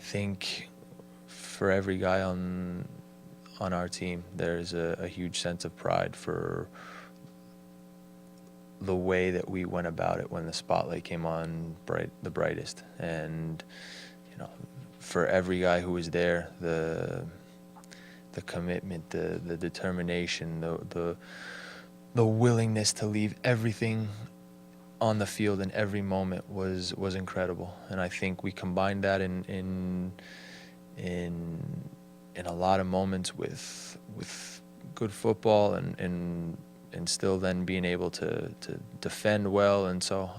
think for every guy on our team, there's a huge sense of pride for the way that we went about it when the spotlight came on the brightest. And for every guy who was there, the commitment, the determination, the willingness to leave everything on the field in every moment was incredible. And I think we combined that in a lot of moments with good football and still then being able to defend well. And so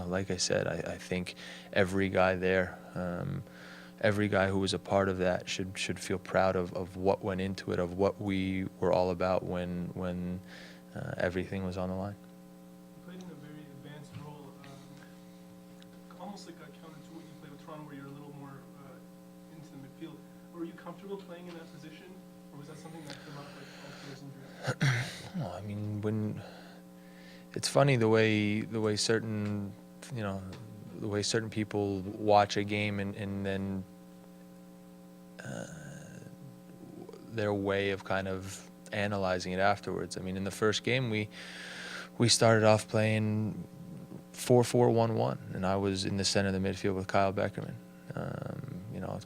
like I said, I think every guy there, every guy who was a part of that should feel proud of what went into it, of what we were all about when everything was on the line. You played in a very advanced role, almost like a counter to what you play with Toronto, where you're a little more into the midfield. Were you comfortable playing in that position, or was that something that came up with all players injuries? Well, I mean, when it's funny the way certain people watch a game and then their way of kind of analyzing it afterwards. I mean, in the first game, we started off playing 4-4-1-1, and I was in the center of the midfield with Micael Bradley.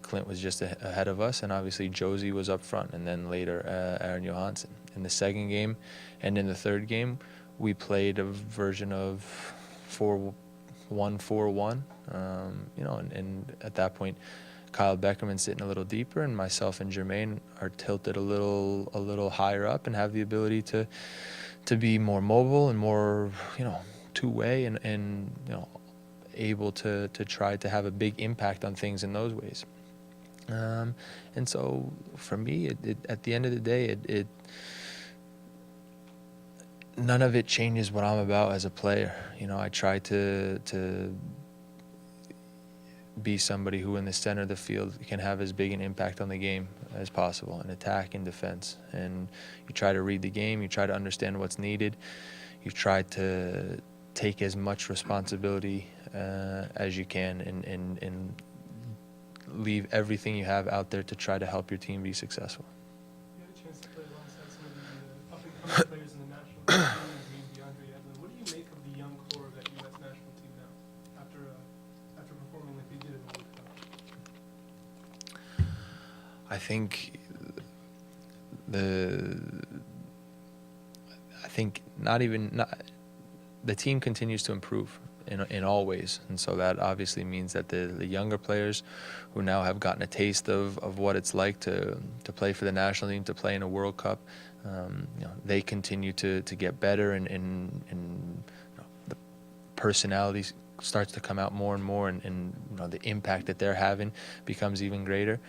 Clint was just ahead of us, and obviously Josie was up front, and then later Aaron Johansson. In the second game and in the third game, we played a version of 4-1-4-1, and at that point, Micael Beckerman's sitting a little deeper, and myself and Jermaine are tilted a little higher up and have the ability to be more mobile and more, two-way and able to try to have a big impact on things in those ways. And so for me, at the end of the day, none of it changes what I'm about as a player. I try to be somebody who in the center of the field can have as big an impact on the game as possible in attack and defense. And you try to read the game, you try to understand what's needed, you try to take as much responsibility as you can and leave everything you have out there to try to help your team be successful. You had a chance to play alongside some of the up-and-coming players in the national team, DeAndre Edlin. What do you make of the young core of that U.S. national team now, after performing like they did in the World Cup? I think the team continues to improve in all ways, and so that obviously means that the younger players who now have gotten a taste of what it's like to play for the national team, to play in a World Cup, they continue to get better, and the personality starts to come out more and more, and the impact that they're having becomes even greater.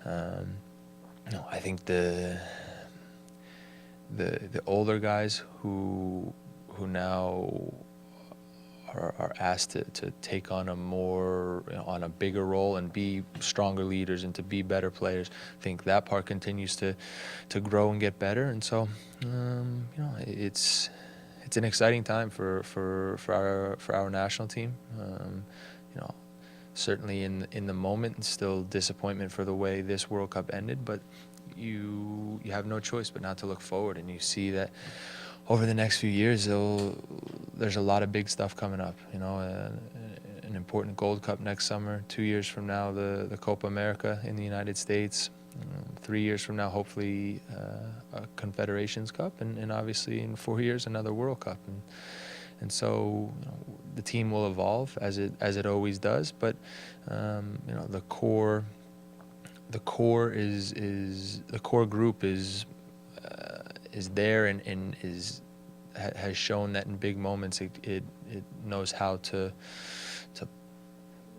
I think the older guys who now are asked to take on on a bigger role and be stronger leaders and to be better players, I think that part continues to grow and get better. And so it's an exciting time for our national team. Certainly in the moment, and still disappointment for the way this World Cup ended, but you have no choice but not to look forward, and you see that over the next few years there's a lot of big stuff coming up. An important Gold Cup next summer. 2 years from now, the Copa America in the United States. 3 years from now, hopefully a Confederations Cup, and obviously in 4 years another World Cup. And so the team will evolve as it always does, but the core group is there and has shown that in big moments it knows how to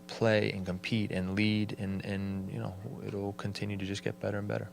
play and compete and lead, and it'll continue to just get better and better.